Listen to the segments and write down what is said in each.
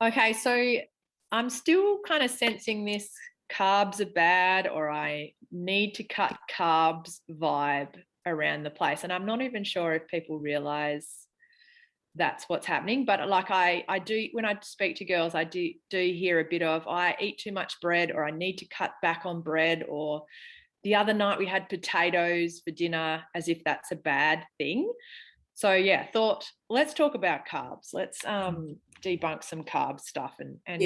Okay, so I'm still kind of sensing this carbs are bad or I need to cut carbs vibe around the place. And I'm not even sure if people realize that's what's happening. But like I do, when I speak to girls, I do hear a bit of I eat too much bread or I need to cut back on bread, or the other night we had potatoes for dinner, as if that's a bad thing. So yeah, thought let's talk about carbs. Let's debunk some carb stuff and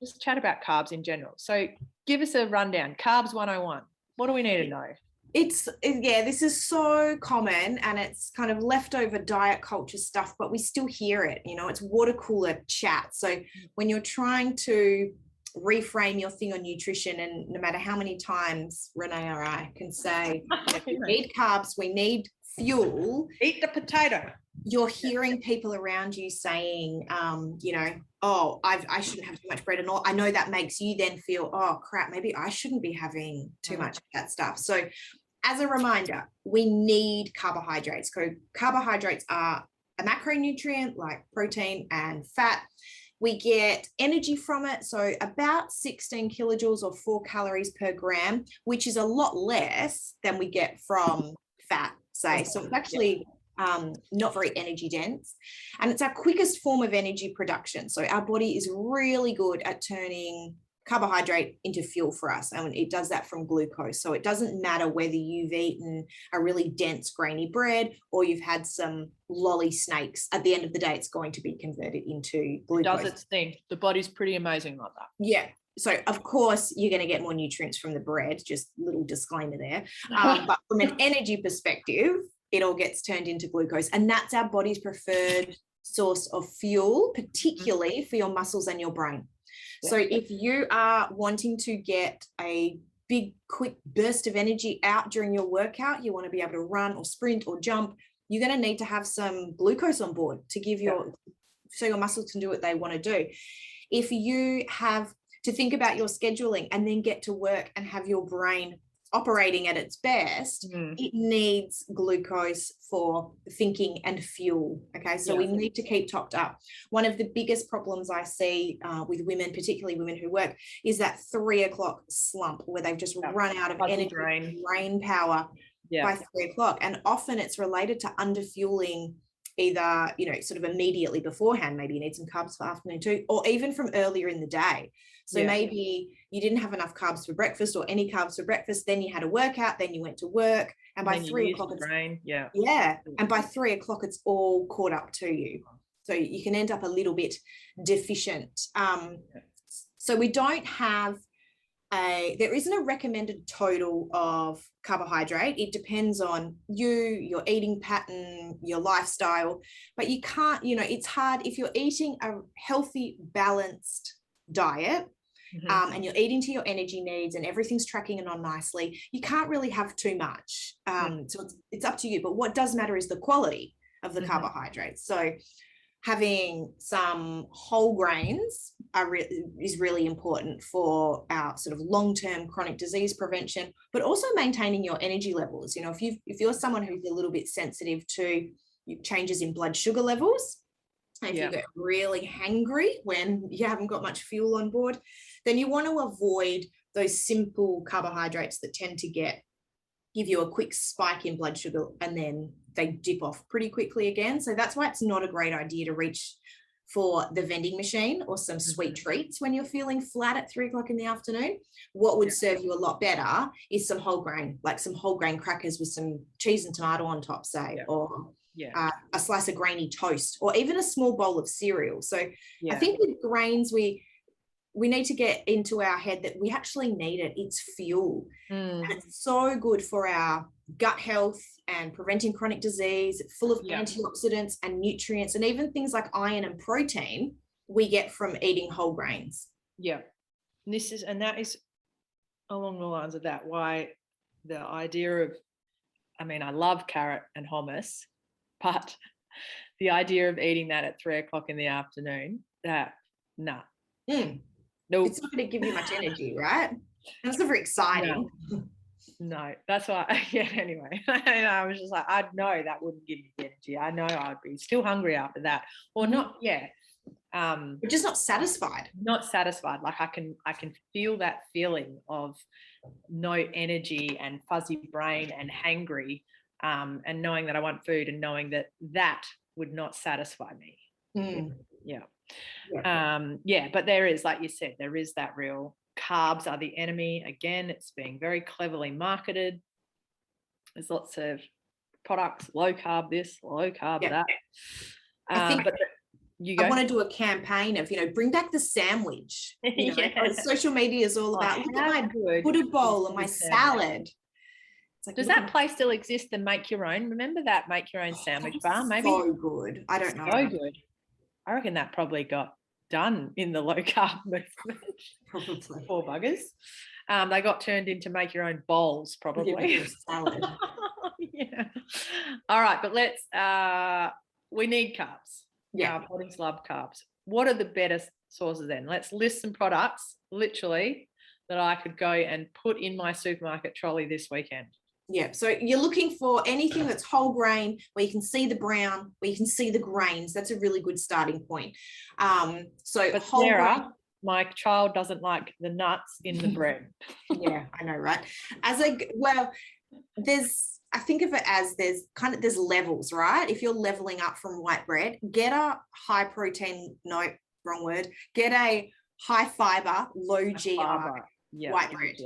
just chat about carbs in general. So give us a rundown. Carbs 101. What do we need to know? This is so common and it's kind of leftover diet culture stuff, but we still hear it. It's water cooler chat. So when you're trying to reframe your thing on nutrition, and no matter how many times Renee or I can say we need carbs, we need fuel, eat the potato, you're hearing people around you saying oh, I shouldn't have too much bread, and all. I know that makes you then feel, oh crap, maybe I shouldn't be having too much of that stuff. So as a reminder, we need carbohydrates. So carbohydrates are a macronutrient like protein and fat. We get energy from it, so about 16 kilojoules or 4 calories per gram, which is a lot less than we get from fat, say. So it's actually not very energy dense, and it's our quickest form of energy production. So our body is really good at turning carbohydrate into fuel for us, and it does that from glucose. So it doesn't matter whether you've eaten a really dense grainy bread or you've had some lolly snakes. At the end of the day, it's going to be converted into glucose. It does its thing. The body's pretty amazing like that. Yeah. So of course you're going to get more nutrients from the bread, just little disclaimer there. But from an energy perspective, it all gets turned into glucose, and that's our body's preferred source of fuel, particularly for your muscles and your brain. So if you are wanting to get a big, quick burst of energy out during your workout, you want to be able to run or sprint or jump, you're going to need to have some glucose on board to give so your muscles can do what they want to do. If you have to think about your scheduling and then get to work and have your brain operating at its best, it needs glucose for thinking and fuel. Okay, so we need to keep topped up. One of the biggest problems I see with women, particularly women who work, is that 3 o'clock slump where they've just run out of energy, brain power by 3 o'clock. And often it's related to underfueling, either, sort of immediately beforehand. Maybe you need some carbs for afternoon too, or even from earlier in the day. So maybe you didn't have enough carbs for breakfast or any carbs for breakfast, then you had a workout, then you went to work, and by 3 o'clock and by 3 o'clock it's all caught up to you. So you can end up a little bit deficient. So we don't have there isn't a recommended total of carbohydrate. It depends on you, your eating pattern, your lifestyle, but you can't, it's hard if you're eating a healthy, balanced diet. And you're eating to your energy needs and everything's tracking on nicely, you can't really have too much. So it's up to you. But what does matter is the quality of the carbohydrates. So having some whole grains is really important for our sort of long-term chronic disease prevention, but also maintaining your energy levels. If you're someone who's a little bit sensitive to changes in blood sugar levels, if you get really hangry when you haven't got much fuel on board, then you want to avoid those simple carbohydrates that tend to give you a quick spike in blood sugar and then they dip off pretty quickly again. So that's why it's not a great idea to reach for the vending machine or some sweet treats when you're feeling flat at 3 o'clock in the afternoon. What would serve you a lot better is some whole grain, like some whole grain crackers with some cheese and tomato on top, say, or a slice of grainy toast, or even a small bowl of cereal. So I think with grains, we need to get into our head that we actually need it. It's fuel. And it's so good for our gut health and preventing chronic disease. It's full of antioxidants and nutrients, and even things like iron and protein we get from eating whole grains. Yeah. And that is along the lines of that, why the idea of, I love carrot and hummus, but the idea of eating that at 3 o'clock in the afternoon, nope. It's not going to give you much energy, right? That's not very exciting. No, that's why. Anyway, I was just like, I know that wouldn't give me energy. I know I'd be still hungry after that, or not. We're just not satisfied. Not satisfied. Like I can feel that feeling of no energy and fuzzy brain and hangry, and knowing that I want food and knowing that would not satisfy me. Yeah. But there is, like you said, there is that real carbs are the enemy. Again, it's being very cleverly marketed. There's lots of products, low carb this, low carb that. I think but I want to do a campaign of, bring back the sandwich. Social media is all about, look at my Buddha bowl and my salad. It's like, does that place still exist, the make your own? Remember that make your own sandwich bar? Maybe. So good. I don't know. So good. I reckon that probably got done in the low carb movement. Probably. Poor buggers. They got turned into make your own bowls, probably. Salad. Yeah. All right, but let's. We need carbs. Yeah. Our bodies love carbs. What are the better sources then? Let's list some products, literally, that I could go and put in my supermarket trolley this weekend. Yeah, so you're looking for anything that's whole grain, where you can see the brown, where you can see the grains. That's a really good starting point. But whole Sarah, grain. my child doesn't like the nuts in the bread. Yeah, I know, right? I think of it as there's levels, right? If you're leveling up from white bread, get a high protein, no, wrong word, get a high fiber, low GI white bread.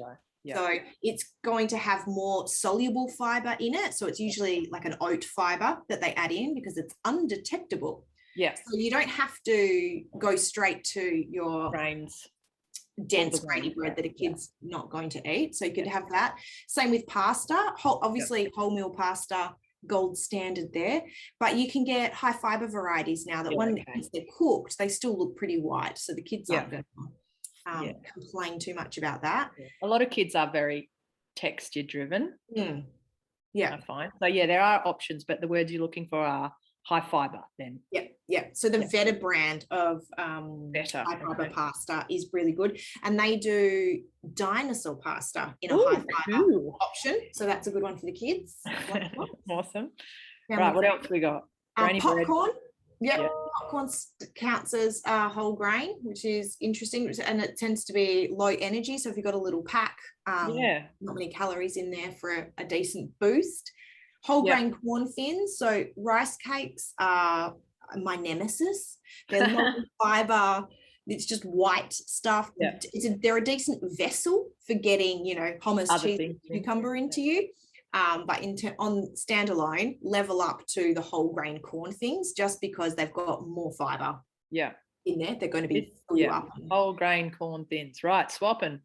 Yeah. So it's going to have more soluble fiber in it. So it's usually like an oat fiber that they add in because it's undetectable. Yes. So you don't have to go straight to your grains, dense grainy bread that a kid's not going to eat. So you could have that. Same with pasta. Obviously, wholemeal pasta, gold standard there. But you can get high fiber varieties now that once they're cooked, they still look pretty white. So the kids aren't going to complain too much about that. A lot of kids are very texture driven. Yeah, I find. So there are options, but the words you're looking for are high fiber then. Yeah. So the Veta brand of high fiber pasta is really good, and they do dinosaur pasta in a high fiber option. So that's a good one for the kids. Awesome. Right, what else we got? Popcorn. Yeah, popcorn counts as whole grain, which is interesting, and it tends to be low energy. So if you've got a little pack, not many calories in there for a decent boost. Whole grain corn thins. So rice cakes are my nemesis. They're low fiber. It's just white stuff. They're a decent vessel for getting, hummus, cheese, cucumber into you. But on standalone, level up to the whole grain corn things, just because they've got more fiber in there. They're going to be full up. Whole grain corn thins, right? Swapping.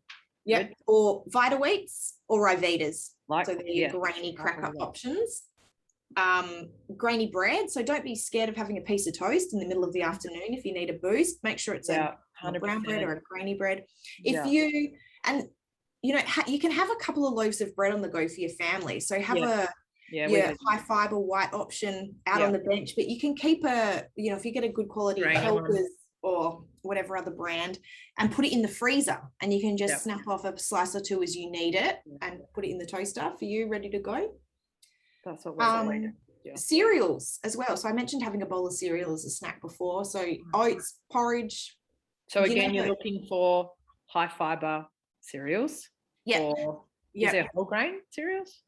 Yeah, or Vita Wheats or Rivitas. So they're grainy cracker options. Grainy bread. So don't be scared of having a piece of toast in the middle of the afternoon if you need a boost. Make sure it's a brown bread or a grainy bread. If you you can have a couple of loaves of bread on the go for your family. So have a high fiber white option out on the bench, but you can keep if you get a good quality Helpers or whatever other brand, and put it in the freezer, and you can just snap off a slice or two as you need it and put it in the toaster for you, ready to go. That's what we're doing. Cereals as well. So I mentioned having a bowl of cereal as a snack before. So oats, porridge. So again, you're looking for high fiber cereals. Is there whole grain cereals?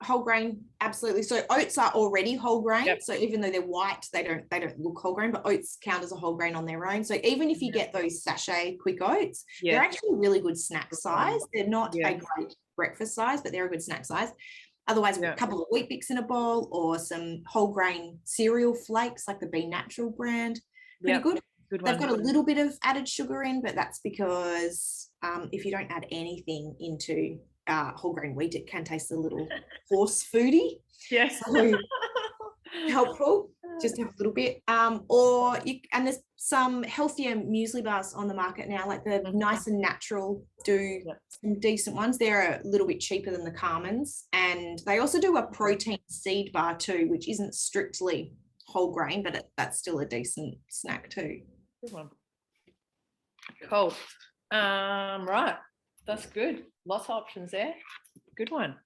Whole grain, absolutely. So oats are already whole grain. So even though they're white, they don't look whole grain, but oats count as a whole grain on their own. So even if you get those sachet quick oats, they're actually really good snack size. They're not a great breakfast size, but they're a good snack size. Otherwise, a couple of Wheat Bix in a bowl, or some whole grain cereal flakes like the Be Natural brand. Pretty good. They've got a little bit of added sugar in, but that's because if you don't add anything into whole grain wheat, it can taste a little horse foody. Yes. So helpful. Just have a little bit. And there's some healthier muesli bars on the market now, like the Nice and Natural do some decent ones. They're a little bit cheaper than the Carmen's, and they also do a protein seed bar too, which isn't strictly whole grain, but that's still a decent snack too. Good one. Cool. Right. That's good. Lots of options there. Good one.